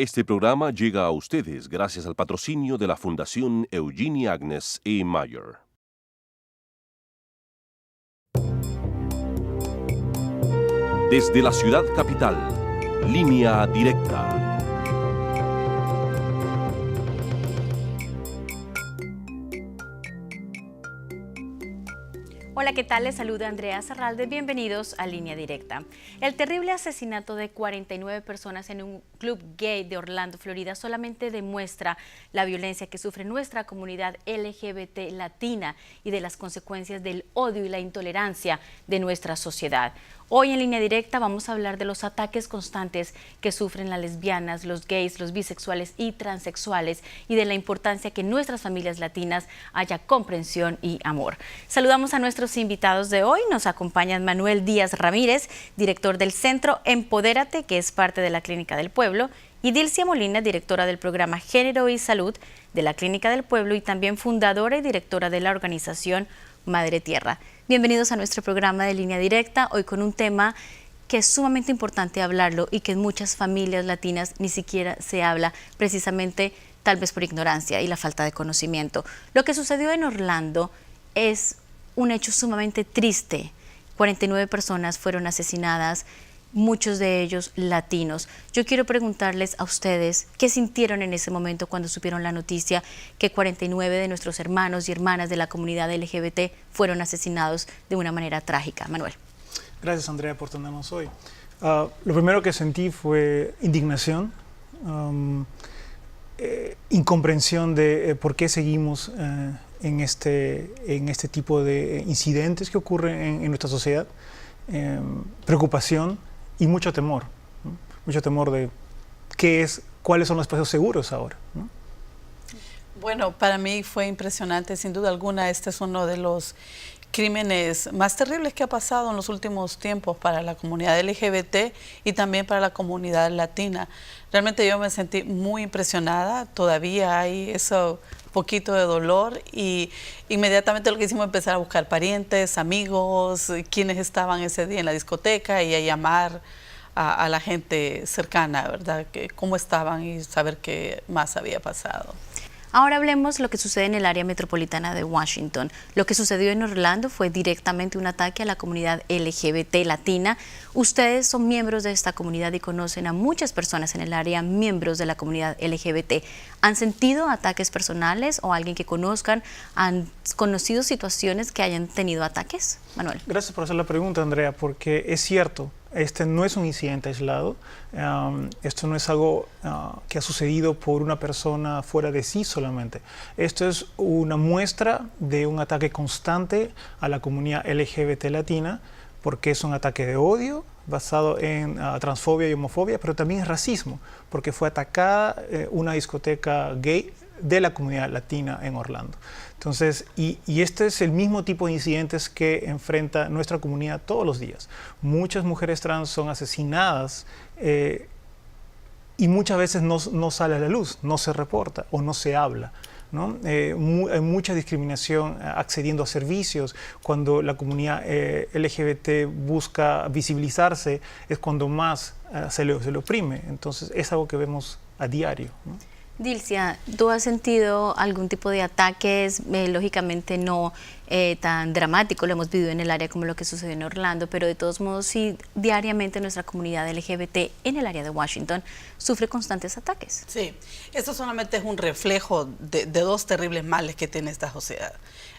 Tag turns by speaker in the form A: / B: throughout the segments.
A: Este programa llega a ustedes gracias al patrocinio de la Fundación Eugenie Agnes E. Mayer. Desde la ciudad capital, Línea Directa.
B: Hola, ¿qué tal? Les saluda Andrea Zarralde. Bienvenidos a Línea Directa. El terrible asesinato de 49 personas en un club gay de Orlando, Florida, solamente demuestra la violencia que sufre nuestra comunidad LGBT latina y de las consecuencias del odio y la intolerancia de nuestra sociedad. Hoy en Línea Directa vamos a hablar de los ataques constantes que sufren las lesbianas, los gays, los bisexuales y transexuales y de la importancia que en nuestras familias latinas haya comprensión y amor. Saludamos a nuestros invitados de hoy. Nos acompañan Manuel Díaz Ramírez, director del Centro Empodérate, que es parte de la Clínica del Pueblo, y Dilcia Molina, directora del programa Género y Salud de la Clínica del Pueblo y también fundadora y directora de la organización Madre Tierra. Bienvenidos a nuestro programa de Línea Directa, hoy con un tema que es sumamente importante hablarlo y que en muchas familias latinas ni siquiera se habla, precisamente tal vez por ignorancia y la falta de conocimiento. Lo que sucedió en Orlando es un hecho sumamente triste. 49 personas fueron asesinadas, muchos de ellos latinos. Yo quiero preguntarles a ustedes qué sintieron en ese momento cuando supieron la noticia que 49 de nuestros hermanos y hermanas de la comunidad LGBT fueron asesinados de una manera trágica. Manuel.
C: Gracias, Andrea, por tenernos hoy. Lo primero que sentí fue indignación, incomprensión de por qué seguimos en este tipo de incidentes que ocurren en nuestra sociedad, preocupación y mucho temor, ¿no? Mucho temor de cuáles son los espacios seguros ahora, ¿no?
D: Bueno, para mí fue impresionante, sin duda alguna. Este es uno de los crímenes más terribles que ha pasado en los últimos tiempos para la comunidad LGBT y también para la comunidad latina. Realmente yo me sentí muy impresionada. Todavía hay eso poquito de dolor y inmediatamente lo que hicimos fue empezar a buscar parientes, amigos, quienes estaban ese día en la discoteca y a llamar a la gente cercana, ¿verdad? Que cómo estaban y saber qué más había pasado.
B: Ahora hablemos lo que sucede en el área metropolitana de Washington. Lo que sucedió en Orlando fue directamente un ataque a la comunidad LGBT latina. Ustedes son miembros de esta comunidad y conocen a muchas personas en el área, miembros de la comunidad LGBT. ¿Han sentido ataques personales o alguien que conozcan? ¿Han conocido situaciones que hayan tenido ataques? Manuel.
C: Gracias por hacer la pregunta, Andrea, porque es cierto. Este no es un incidente aislado, esto no es algo que ha sucedido por una persona fuera de sí solamente. Esto es una muestra de un ataque constante a la comunidad LGBT latina, porque es un ataque de odio basado en transfobia y homofobia, pero también es racismo, porque fue atacada una discoteca gay de la comunidad latina en Orlando. Entonces, y este es el mismo tipo de incidentes que enfrenta nuestra comunidad todos los días. Muchas mujeres trans son asesinadas y muchas veces no sale a la luz, no se reporta o no se habla, ¿no? Hay mucha discriminación accediendo a servicios. Cuando la comunidad LGBT busca visibilizarse es cuando más se le oprime. Entonces es algo que vemos a diario, ¿no?
B: Dilcia, ¿tú has sentido algún tipo de ataques? Lógicamente no tan dramático, lo hemos vivido en el área como lo que sucedió en Orlando, pero de todos modos sí, diariamente nuestra comunidad LGBT en el área de Washington sufre constantes ataques.
D: Sí, esto solamente es un reflejo de dos terribles males que tiene esta sociedad: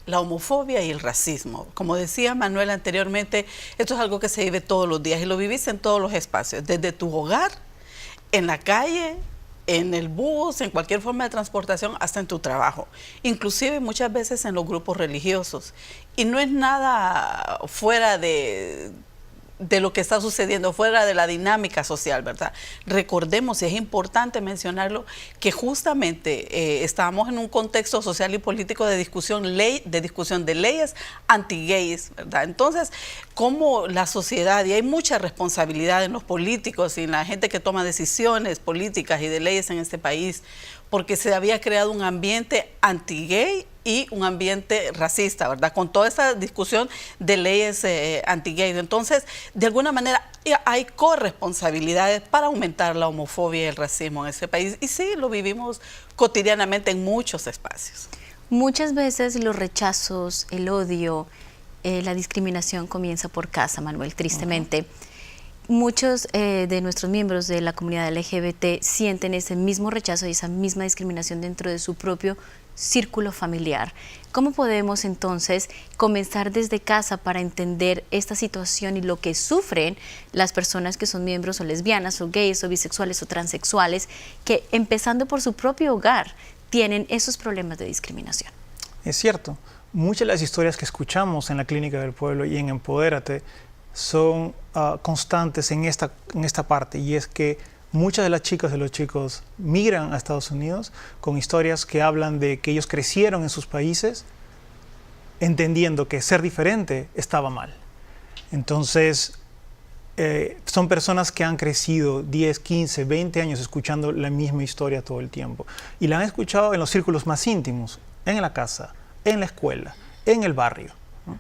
D: la homofobia y el racismo. Como decía Manuel anteriormente, esto es algo que se vive todos los días y lo vivís en todos los espacios, desde tu hogar, en la calle, en el bus, en cualquier forma de transportación, hasta en tu trabajo, inclusive muchas veces en los grupos religiosos. Y no es nada fuera de lo que está sucediendo, fuera de la dinámica social, ¿verdad? Recordemos, y es importante mencionarlo, que justamente estábamos en un contexto social y político de discusión de leyes anti-gays, ¿verdad? Entonces, como la sociedad, y hay mucha responsabilidad en los políticos y en la gente que toma decisiones políticas y de leyes en este país, porque se había creado un ambiente anti-gay y un ambiente racista, ¿verdad? Con toda esa discusión de leyes anti-gay. Entonces, de alguna manera, y hay corresponsabilidades para aumentar la homofobia y el racismo en ese país. Y sí, lo vivimos cotidianamente en muchos espacios.
B: Muchas veces los rechazos, el odio, la discriminación comienza por casa, Manuel, tristemente. Muchos de nuestros miembros de la comunidad LGBT sienten ese mismo rechazo y esa misma discriminación dentro de su propio círculo familiar. ¿Cómo podemos entonces comenzar desde casa para entender esta situación y lo que sufren las personas que son miembros o lesbianas o gays o bisexuales o transexuales que empezando por su propio hogar tienen esos problemas de discriminación?
C: Es cierto, muchas de las historias que escuchamos en la Clínica del Pueblo y en Empodérate son constantes en esta parte, y es que muchas de las chicas y los chicos migran a Estados Unidos con historias que hablan de que ellos crecieron en sus países entendiendo que ser diferente estaba mal. Entonces, son personas que han crecido 10, 15, 20 años escuchando la misma historia todo el tiempo. Y la han escuchado en los círculos más íntimos, en la casa, en la escuela, en el barrio, ¿no?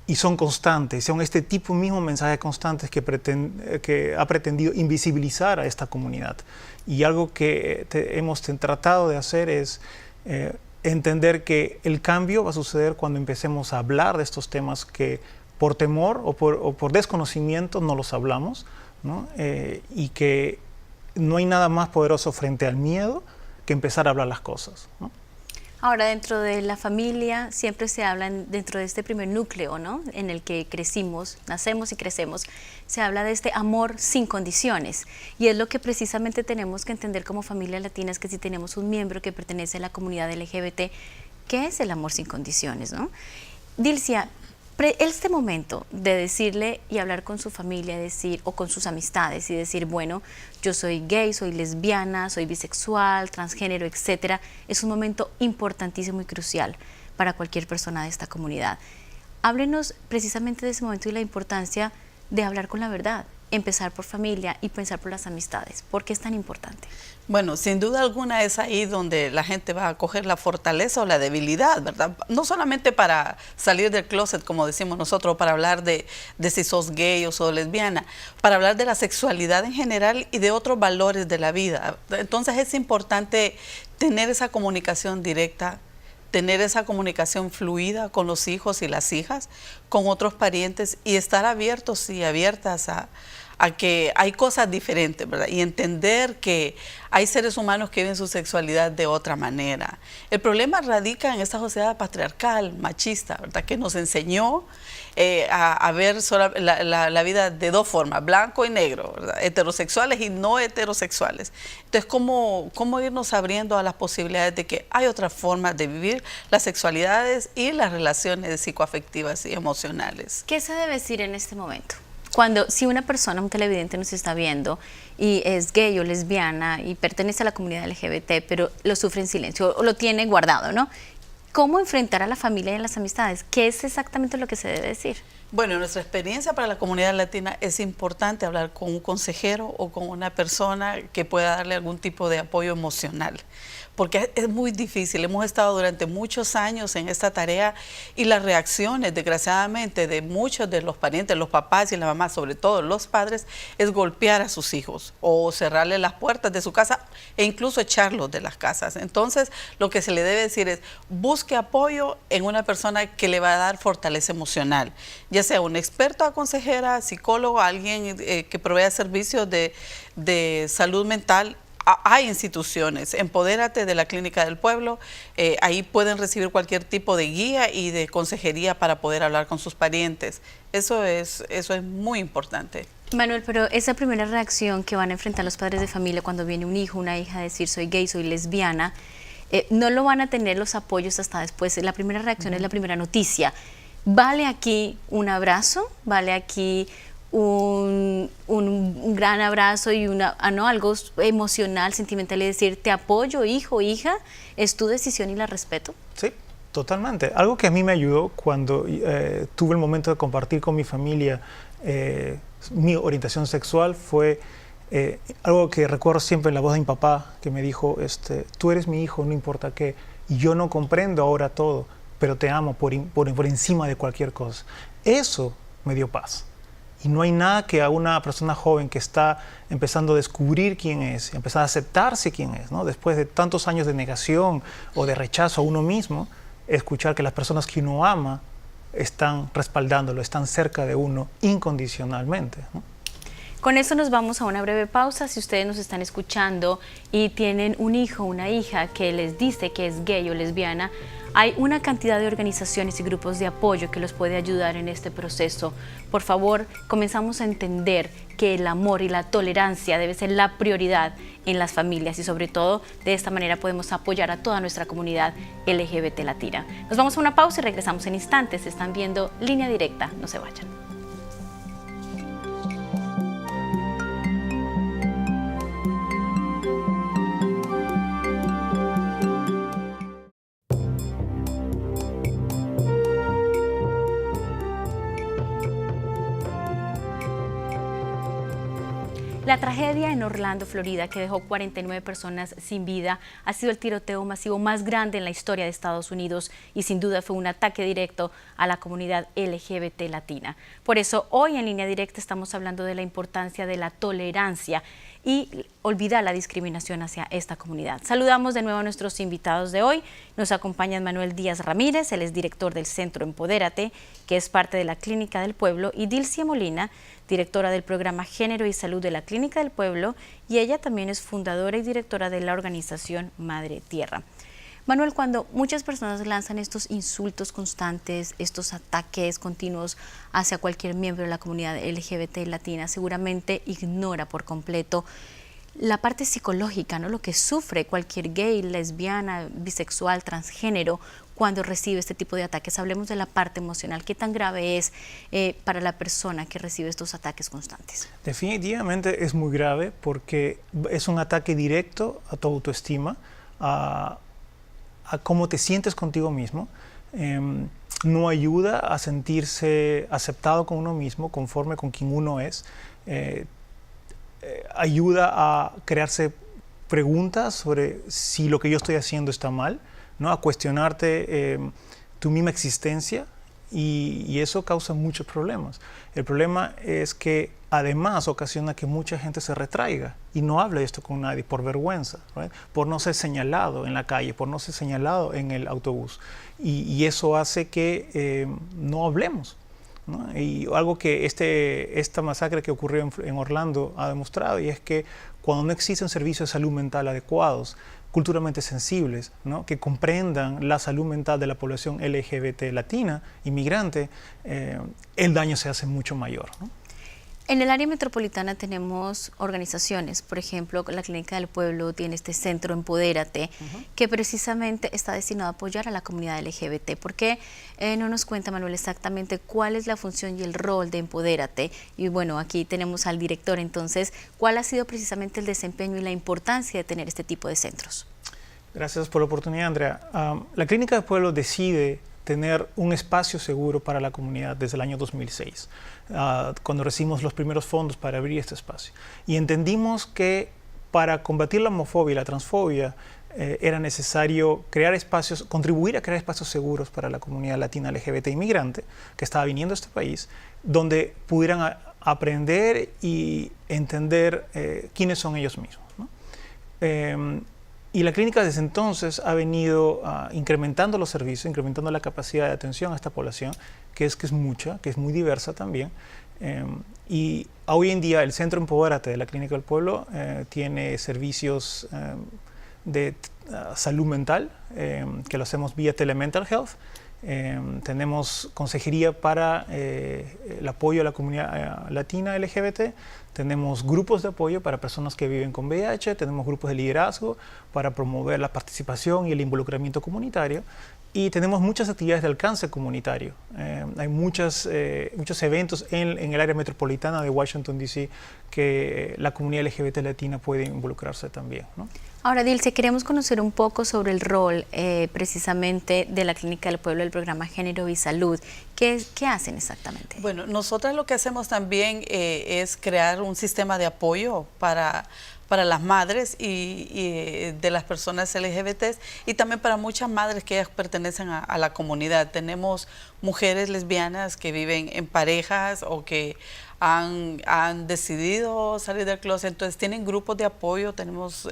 C: Y son constantes, son este tipo mismo de mensajes constantes que ha pretendido invisibilizar a esta comunidad. Y algo que hemos tratado de hacer es entender que el cambio va a suceder cuando empecemos a hablar de estos temas que por temor o por desconocimiento no los hablamos, ¿no? Y que no hay nada más poderoso frente al miedo que empezar a hablar las cosas, ¿no?
B: Ahora, dentro de la familia siempre se habla, dentro de este primer núcleo, ¿no?, en el que crecimos, nacemos y crecemos, se habla de este amor sin condiciones. Y es lo que precisamente tenemos que entender como familias latinas, que si tenemos un miembro que pertenece a la comunidad LGBT, ¿qué es el amor sin condiciones, no? Dilcia, este momento de decirle y hablar con su familia, decir, o con sus amistades y decir, bueno, yo soy gay, soy lesbiana, soy bisexual, transgénero, etcétera, es un momento importantísimo y crucial para cualquier persona de esta comunidad. Háblenos precisamente de ese momento y la importancia de hablar con la verdad, empezar por familia y pensar por las amistades. ¿Por qué es tan importante?
D: Bueno, sin duda alguna es ahí donde la gente va a coger la fortaleza o la debilidad, ¿verdad? No solamente para salir del closet, como decimos nosotros, para hablar de si sos gay o sos lesbiana, para hablar de la sexualidad en general y de otros valores de la vida. Entonces es importante tener esa comunicación directa, tener esa comunicación fluida con los hijos y las hijas, con otros parientes, y estar abiertos y abiertas a que hay cosas diferentes, ¿verdad? Y entender que hay seres humanos que viven su sexualidad de otra manera. El problema radica en esta sociedad patriarcal, machista, ¿verdad?, que nos enseñó a ver la vida de dos formas, blanco y negro, ¿verdad?, heterosexuales y no heterosexuales. Entonces, ¿cómo irnos abriendo a las posibilidades de que hay otras formas de vivir las sexualidades y las relaciones psicoafectivas y emocionales?
B: ¿Qué se debe decir en este momento? Si una persona, un televidente nos está viendo y es gay o lesbiana y pertenece a la comunidad LGBT, pero lo sufre en silencio o lo tiene guardado, ¿no? ¿Cómo enfrentar a la familia y a las amistades? ¿Qué es exactamente lo que se debe decir?
D: Bueno, en nuestra experiencia para la comunidad latina es importante hablar con un consejero o con una persona que pueda darle algún tipo de apoyo emocional, porque es muy difícil. Hemos estado durante muchos años en esta tarea y las reacciones, desgraciadamente, de muchos de los parientes, los papás y la mamá, sobre todo los padres, es golpear a sus hijos o cerrarle las puertas de su casa e incluso echarlos de las casas. Entonces, lo que se le debe decir es, busque apoyo en una persona que le va a dar fortaleza emocional, ya sea un experto, consejera, psicólogo, alguien que provea servicios de salud mental. Hay instituciones, Empodérate de la Clínica del Pueblo, ahí pueden recibir cualquier tipo de guía y de consejería para poder hablar con sus parientes. Eso es muy importante.
B: Manuel, pero esa primera reacción que van a enfrentar los padres de familia cuando viene un hijo, una hija a decir soy gay, soy lesbiana, no lo van a tener los apoyos hasta después. La primera reacción es la primera noticia. ¿Vale aquí un abrazo? ¿Vale aquí un gran abrazo y algo emocional, sentimental, y decir te apoyo, hijo, hija, es tu decisión y la respeto?
C: Sí, totalmente. Algo que a mí me ayudó cuando tuve el momento de compartir con mi familia mi orientación sexual fue algo que recuerdo siempre en la voz de mi papá, que me dijo, tú eres mi hijo, no importa qué, y yo no comprendo ahora todo, pero te amo por encima de cualquier cosa. Eso me dio paz. Y no hay nada que a una persona joven que está empezando a descubrir quién es, empezar a aceptarse quién es, ¿no? Después de tantos años de negación o de rechazo a uno mismo, escuchar que las personas que uno ama están respaldándolo, están cerca de uno incondicionalmente, ¿no?
B: Con eso nos vamos a una breve pausa. Si ustedes nos están escuchando y tienen un hijo o una hija que les dice que es gay o lesbiana, hay una cantidad de organizaciones y grupos de apoyo que los puede ayudar en este proceso. Por favor, comenzamos a entender que el amor y la tolerancia debe ser la prioridad en las familias y sobre todo de esta manera podemos apoyar a toda nuestra comunidad LGBT latina. Nos vamos a una pausa y regresamos en instantes. Están viendo Línea Directa, no se vayan. La tragedia en Orlando, Florida, que dejó 49 personas sin vida, ha sido el tiroteo masivo más grande en la historia de Estados Unidos y sin duda fue un ataque directo a la comunidad LGBT latina. Por eso, hoy en Línea Directa estamos hablando de la importancia de la tolerancia y olvidar la discriminación hacia esta comunidad. Saludamos de nuevo a nuestros invitados de hoy. Nos acompaña Manuel Díaz Ramírez, él es director del Centro Empodérate, que es parte de la Clínica del Pueblo, y Dilcia Molina, directora del programa Género y Salud de la Clínica del Pueblo, y ella también es fundadora y directora de la organización Madre Tierra. Manuel, cuando muchas personas lanzan estos insultos constantes, estos ataques continuos hacia cualquier miembro de la comunidad LGBT latina, seguramente ignora por completo la parte psicológica, ¿no? Lo que sufre cualquier gay, lesbiana, bisexual, transgénero cuando recibe este tipo de ataques. Hablemos de la parte emocional. ¿Qué tan grave es para la persona que recibe estos ataques constantes?
C: Definitivamente es muy grave porque es un ataque directo a tu autoestima, a cómo te sientes contigo mismo. No ayuda a sentirse aceptado con uno mismo, conforme con quien uno es. Ayuda a crearse preguntas sobre si lo que yo estoy haciendo está mal, ¿no? A cuestionarte tu misma existencia y eso causa muchos problemas. El problema es que además ocasiona que mucha gente se retraiga y no hable de esto con nadie por vergüenza, ¿right? Por no ser señalado en la calle, por no ser señalado en el autobús. Y eso hace que no hablemos, ¿no? Y algo que esta masacre que ocurrió en Orlando ha demostrado, y es que cuando no existen servicios de salud mental adecuados, culturalmente sensibles, ¿no? Que comprendan la salud mental de la población LGBT latina, inmigrante, el daño se hace mucho mayor, ¿no?
B: En el área metropolitana tenemos organizaciones, por ejemplo, la Clínica del Pueblo tiene este Centro Empodérate, que precisamente está destinado a apoyar a la comunidad LGBT. ¿Por qué no nos cuenta, Manuel, exactamente cuál es la función y el rol de Empodérate? Y bueno, aquí tenemos al director, entonces, ¿cuál ha sido precisamente el desempeño y la importancia de tener este tipo de centros?
C: Gracias por la oportunidad, Andrea. La Clínica del Pueblo decide tener un espacio seguro para la comunidad desde el año 2006, cuando recibimos los primeros fondos para abrir este espacio. Y entendimos que para combatir la homofobia y la transfobia era necesario crear espacios, contribuir a crear espacios seguros para la comunidad latina LGBT inmigrante que estaba viniendo a este país, donde pudieran aprender y entender quiénes son ellos mismos, ¿no? Y la clínica desde entonces ha venido incrementando los servicios, incrementando la capacidad de atención a esta población, que es mucha, que es muy diversa también. Y hoy en día el Centro Empodérate de la Clínica del Pueblo tiene servicios de salud mental, que lo hacemos vía Telemental Health. Tenemos consejería para el apoyo a la comunidad latina LGBT, tenemos grupos de apoyo para personas que viven con VIH, tenemos grupos de liderazgo para promover la participación y el involucramiento comunitario y tenemos muchas actividades de alcance comunitario. Hay muchos eventos en el área metropolitana de Washington, D.C. que la comunidad LGBT latina puede involucrarse también, ¿no?
B: Ahora, Dilce, queremos conocer un poco sobre el rol precisamente de la Clínica del Pueblo del programa Género y Salud. ¿Qué hacen exactamente?
D: Bueno, nosotras lo que hacemos también es crear un sistema de apoyo para las madres y de las personas LGBT y también para muchas madres que ellas pertenecen a la comunidad. Tenemos mujeres lesbianas que viven en parejas o que han decidido salir del closet. Entonces tienen grupos de apoyo. Tenemos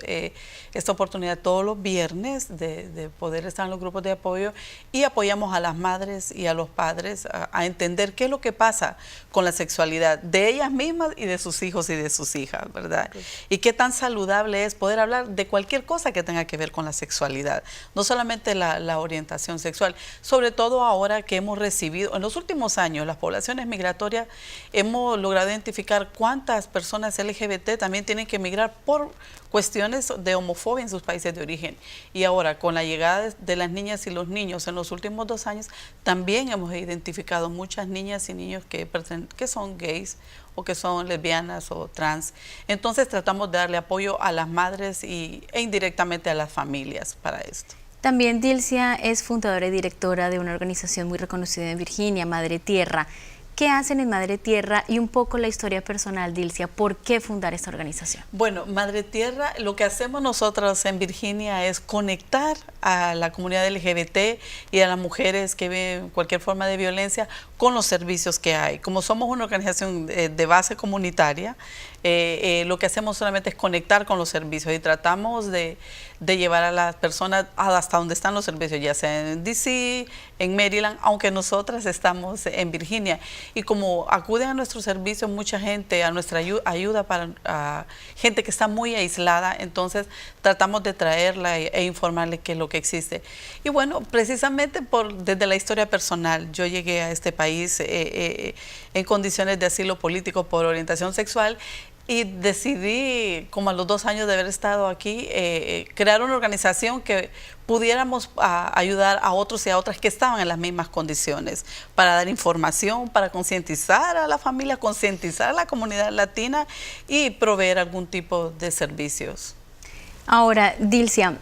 D: esta oportunidad todos los viernes de poder estar en los grupos de apoyo, y apoyamos a las madres y a los padres a entender qué es lo que pasa con la sexualidad de ellas mismas y de sus hijos y de sus hijas, ¿verdad? Okay. Y qué tan saludable es poder hablar de cualquier cosa que tenga que ver con la sexualidad, no solamente la orientación sexual, sobre todo ahora que hemos recibido, en los últimos años, las poblaciones migratorias, hemos logrado identificar cuántas personas LGBT también tienen que emigrar por cuestiones de homofobia en sus países de origen. Y ahora, con la llegada de las niñas y los niños en los últimos 2 años, también hemos identificado muchas niñas y niños que son gays o que son lesbianas o trans. Entonces tratamos de darle apoyo a las madres e indirectamente a las familias para esto.
B: También Dilcia es fundadora y directora de una organización muy reconocida en Virginia, Madre Tierra. ¿Qué hacen en Madre Tierra? Y un poco la historia personal, Dilcia, ¿por qué fundar esta organización?
D: Bueno, Madre Tierra, lo que hacemos nosotros en Virginia es conectar a la comunidad LGBT y a las mujeres que ven cualquier forma de violencia con los servicios que hay. Como somos una organización de base comunitaria, lo que hacemos solamente es conectar con los servicios y tratamos de llevar a las personas hasta donde están los servicios, ya sea en DC, en Maryland, aunque nosotras estamos en Virginia. Y como acuden a nuestros servicios mucha gente, a nuestra ayuda para gente que está muy aislada, entonces tratamos de traerla e informarle qué es lo que existe. Y bueno, precisamente desde la historia personal, yo llegué a este país en condiciones de asilo político por orientación sexual, y decidí, como a los 2 años de haber estado aquí, crear una organización que pudiéramos ayudar a otros y a otras que estaban en las mismas condiciones, para dar información, para concientizar a la familia, concientizar a la comunidad latina y proveer algún tipo de servicios.
B: Ahora, Dilcia,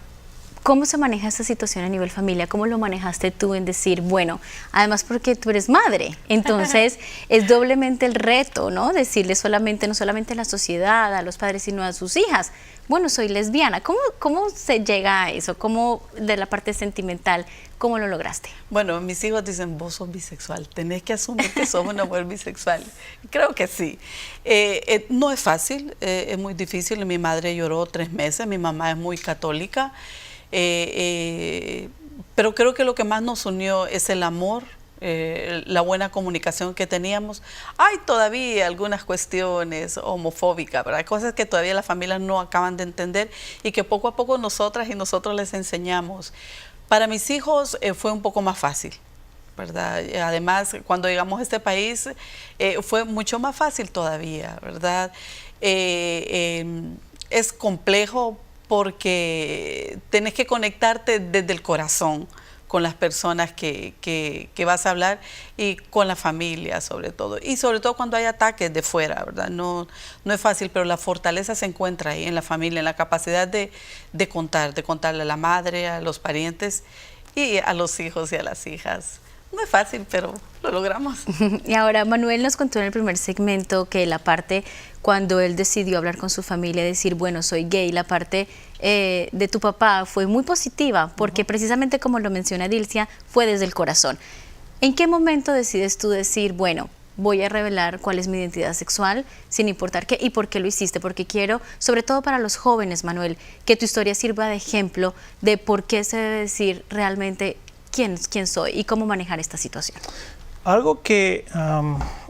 B: ¿cómo se maneja esta situación a nivel familia? ¿Cómo lo manejaste tú en decir, bueno, además porque tú eres madre, entonces es doblemente el reto, ¿no? Decirle no solamente a la sociedad, a los padres, sino a sus hijas, bueno, soy lesbiana. ¿Cómo se llega a eso? ¿Cómo, de la parte sentimental, cómo lo lograste?
D: Bueno, mis hijos dicen, vos sos bisexual, tenés que asumir que sos una mujer bisexual. Creo que sí. No es fácil, es muy difícil. Mi madre lloró 3 meses, mi mamá es muy católica. Pero creo que lo que más nos unió es el amor, la buena comunicación que teníamos. Hay todavía algunas cuestiones homofóbicas, ¿verdad? Cosas que todavía las familias no acaban de entender y que poco a poco nosotras y nosotros les enseñamos. Para mis hijos fue un poco más fácil, ¿verdad? Además, cuando llegamos a este país fue mucho más fácil todavía, ¿verdad? Es complejo porque tenés que conectarte desde el corazón con las personas que vas a hablar y con la familia sobre todo. Y sobre todo cuando hay ataques de fuera, ¿verdad? No es fácil, pero la fortaleza se encuentra ahí en la familia, en la capacidad de contarle a la madre, a los parientes y a los hijos y a las hijas. No es fácil, pero lo logramos.
B: Y ahora, Manuel nos contó en el primer segmento que la parte cuando él decidió hablar con su familia, decir, bueno, soy gay, la parte de tu papá fue muy positiva, porque precisamente como lo menciona Dilcia, fue desde el corazón. ¿En qué momento decides tú decir, bueno, voy a revelar cuál es mi identidad sexual, sin importar qué y por qué lo hiciste? Porque quiero, sobre todo para los jóvenes, Manuel, que tu historia sirva de ejemplo de por qué se debe decir realmente quién soy y cómo manejar esta situación.
C: Algo que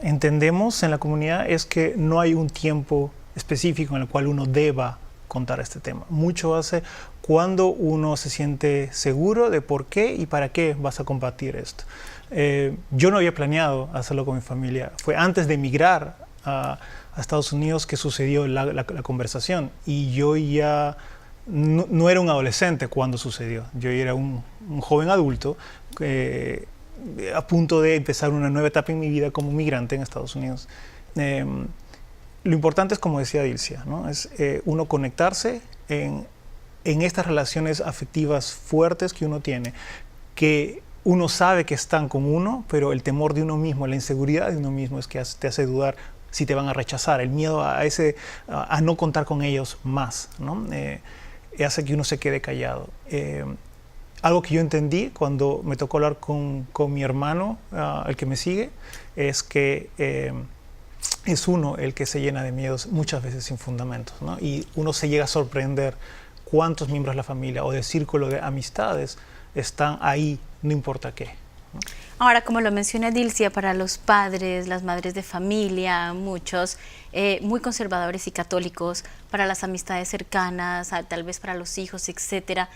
C: entendemos en la comunidad es que no hay un tiempo específico en el cual uno deba contar este tema. Mucho hace cuando uno se siente seguro de por qué y para qué vas a compartir esto. Yo no había planeado hacerlo con mi familia. Fue antes de emigrar a Estados Unidos que sucedió la conversación, y yo ya no era un adolescente cuando sucedió. Yo era un joven adulto a punto de empezar una nueva etapa en mi vida como migrante en Estados Unidos. Lo importante es, como decía Dilcia, ¿no? Es uno conectarse en estas relaciones afectivas fuertes que uno tiene, que uno sabe que están con uno, pero el temor de uno mismo, la inseguridad de uno mismo es que te hace dudar si te van a rechazar, el miedo a no contar con ellos más, ¿no? Hace que uno se quede callado. algo que yo entendí cuando me tocó hablar con mi hermano, el que me sigue, es que es uno el que se llena de miedos muchas veces sin fundamentos, ¿no? Y uno se llega a sorprender cuántos miembros de la familia o del círculo de amistades están ahí, no importa qué, ¿no?
B: Ahora, como lo menciona Dilcia, para los padres, las madres de familia, muchos muy conservadores y católicos, para las amistades cercanas, tal vez para los hijos, etcétera,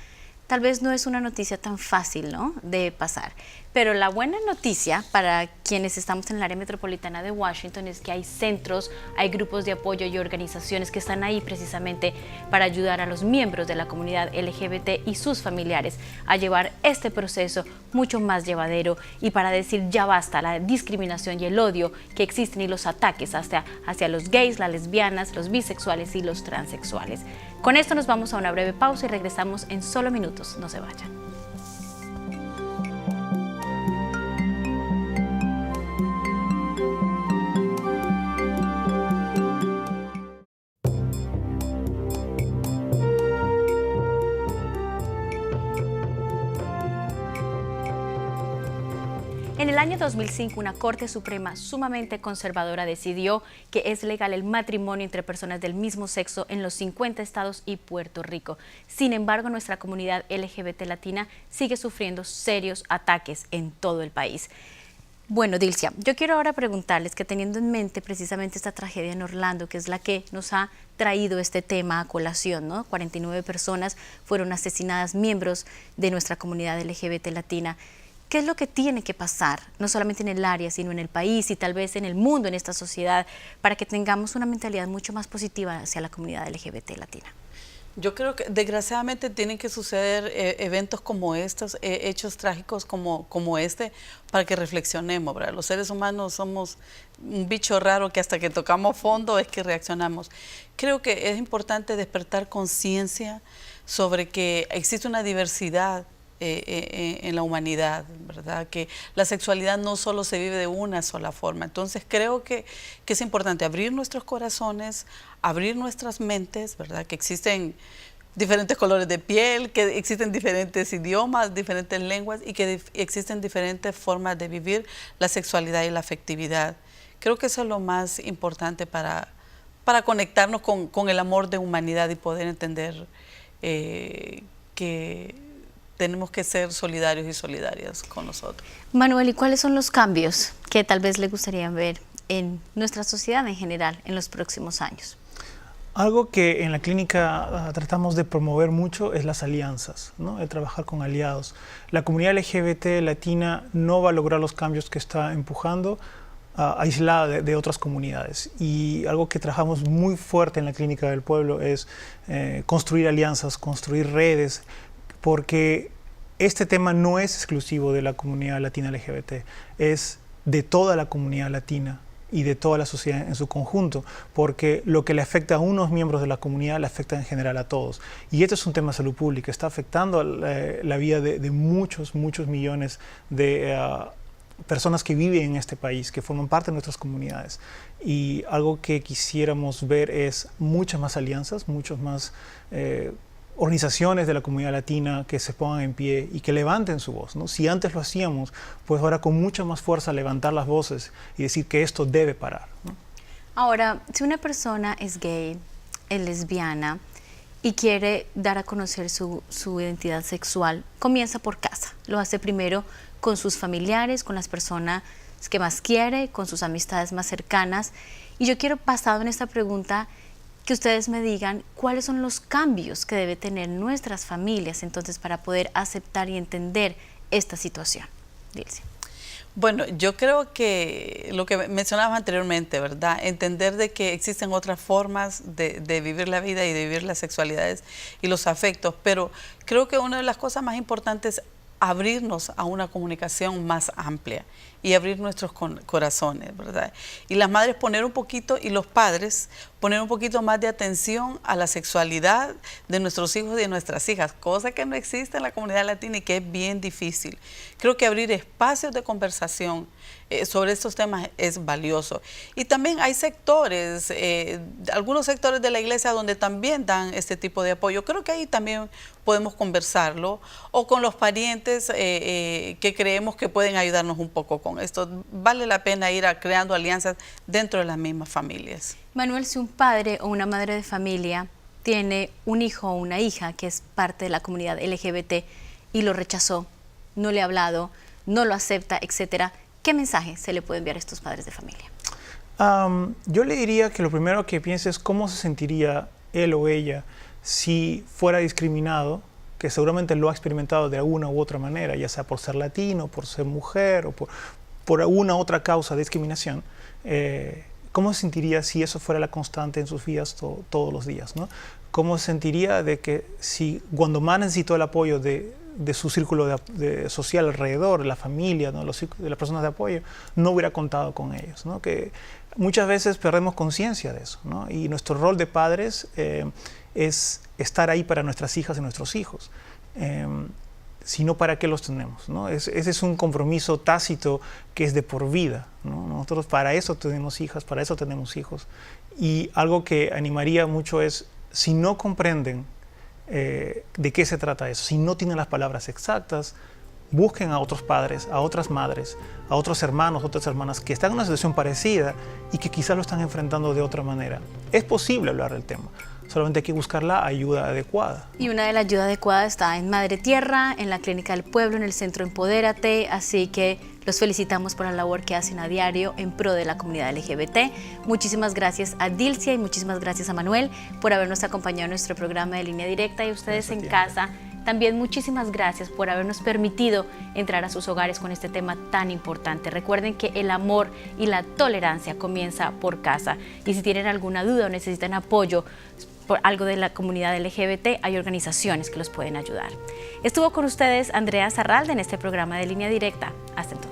B: tal vez no es una noticia tan fácil, ¿no?, de pasar. Pero la buena noticia para quienes estamos en el área metropolitana de Washington es que hay centros, hay grupos de apoyo y organizaciones que están ahí precisamente para ayudar a los miembros de la comunidad LGBT y sus familiares a llevar este proceso mucho más llevadero y para decir ya basta la discriminación y el odio que existen y los ataques hacia los gays, las lesbianas, los bisexuales y los transexuales. Con esto nos vamos a una breve pausa y regresamos en solo minutos. No se vayan. En el año 2005, una Corte Suprema sumamente conservadora decidió que es legal el matrimonio entre personas del mismo sexo en los 50 estados y Puerto Rico. Sin embargo, nuestra comunidad LGBT latina sigue sufriendo serios ataques en todo el país. Bueno, Dilcia, yo quiero ahora preguntarles que teniendo en mente precisamente esta tragedia en Orlando, que es la que nos ha traído este tema a colación, ¿no? 49 personas fueron asesinadas, miembros de nuestra comunidad LGBT latina. ¿Qué es lo que tiene que pasar, no solamente en el área, sino en el país y tal vez en el mundo, en esta sociedad, para que tengamos una mentalidad mucho más positiva hacia la comunidad LGBT latina?
D: Yo creo que desgraciadamente tienen que suceder eventos como estos, hechos trágicos como este, para que reflexionemos, ¿verdad? Los seres humanos somos un bicho raro que hasta que tocamos fondo es que reaccionamos. Creo que es importante despertar conciencia sobre que existe una diversidad en la humanidad, ¿verdad? Que la sexualidad no solo se vive de una sola forma. Entonces creo que es importante abrir nuestros corazones, abrir nuestras mentes, ¿verdad? Que existen diferentes colores de piel, que existen diferentes idiomas, diferentes lenguas y que existen diferentes formas de vivir la sexualidad y la afectividad. Creo que eso es lo más importante para conectarnos con el amor de humanidad y poder entender que tenemos que ser solidarios y solidarias con nosotros.
B: Manuel, ¿y cuáles son los cambios que tal vez le gustaría ver en nuestra sociedad en general en los próximos años?
C: Algo que en la clínica tratamos de promover mucho es las alianzas, ¿no? El trabajar con aliados. La comunidad LGBT latina no va a lograr los cambios que está empujando aislada de otras comunidades. Y algo que trabajamos muy fuerte en la Clínica del Pueblo es construir alianzas, construir redes, porque este tema no es exclusivo de la comunidad latina LGBT, es de toda la comunidad latina y de toda la sociedad en su conjunto, porque lo que le afecta a unos miembros de la comunidad le afecta en general a todos. Y este es un tema de salud pública, está afectando la vida de muchos millones de personas que viven en este país, que forman parte de nuestras comunidades. Y algo que quisiéramos ver es muchas más alianzas, muchos más organizaciones de la comunidad latina que se pongan en pie y que levanten su voz, ¿no? Si antes lo hacíamos, pues ahora con mucha más fuerza levantar las voces y decir que esto debe parar, ¿no?
B: Ahora, si una persona es gay, es lesbiana y quiere dar a conocer su identidad sexual, comienza por casa. Lo hace primero con sus familiares, con las personas que más quiere, con sus amistades más cercanas. Y yo quiero, basado en esta pregunta, que ustedes me digan cuáles son los cambios que debe tener nuestras familias entonces para poder aceptar y entender esta situación. Dilcia.
D: Bueno, yo creo que lo que mencionabas anteriormente, ¿verdad? Entender de que existen otras formas de vivir la vida y de vivir las sexualidades y los afectos, pero creo que una de las cosas más importantes es abrirnos a una comunicación más amplia y abrir nuestros corazones, ¿verdad? Y las madres poner un poquito, y los padres poner un poquito más de atención a la sexualidad de nuestros hijos y de nuestras hijas, cosa que no existe en la comunidad latina y que es bien difícil. Creo que abrir espacios de conversación sobre estos temas es valioso. Y también hay sectores, algunos sectores de la iglesia donde también dan este tipo de apoyo. Creo que ahí también podemos conversarlo, o con los parientes que creemos que pueden ayudarnos un poco con esto. Vale la pena ir creando alianzas dentro de las mismas familias.
B: Manuel, si un padre o una madre de familia tiene un hijo o una hija que es parte de la comunidad LGBT y lo rechazó, no le ha hablado, no lo acepta, etcétera, ¿qué mensaje se le puede enviar a estos padres de familia?
C: Yo le diría que lo primero que piense es cómo se sentiría él o ella si fuera discriminado, que seguramente lo ha experimentado de alguna u otra manera, ya sea por ser latino, por ser mujer o por alguna otra causa de discriminación. ¿Cómo se sentiría si eso fuera la constante en sus vidas todos los días, ¿no? ¿Cómo se sentiría de que si cuando más necesitó el apoyo de su círculo social alrededor, de la familia, ¿no? de las personas de apoyo, no hubiera contado con ellos, ¿no? Que muchas veces perdemos conciencia de eso, ¿no? Y nuestro rol de padres es estar ahí para nuestras hijas y nuestros hijos. Si no, ¿para qué los tenemos, ¿no? Ese es un compromiso tácito que es de por vida, ¿no? Nosotros para eso tenemos hijas, para eso tenemos hijos. Y algo que animaría mucho es, si no comprenden de qué se trata eso, si no tienen las palabras exactas, busquen a otros padres, a otras madres, a otros hermanos, otras hermanas que están en una situación parecida y que quizás lo están enfrentando de otra manera. Es posible hablar del tema. Solamente hay que buscar la ayuda adecuada.
B: Y una de las ayudas adecuadas está en Madre Tierra, en la Clínica del Pueblo, en el Centro Empodérate, así que los felicitamos por la labor que hacen a diario en pro de la comunidad LGBT. Muchísimas gracias a Dilcia y muchísimas gracias a Manuel por habernos acompañado en nuestro programa de Línea Directa, y ustedes en casa también muchísimas gracias por habernos permitido entrar a sus hogares con este tema tan importante. Recuerden que el amor y la tolerancia comienza por casa, y si tienen alguna duda o necesitan apoyo por algo de la comunidad LGBT, hay organizaciones que los pueden ayudar. Estuvo con ustedes Andrea Zarralde en este programa de Línea Directa. Hasta entonces.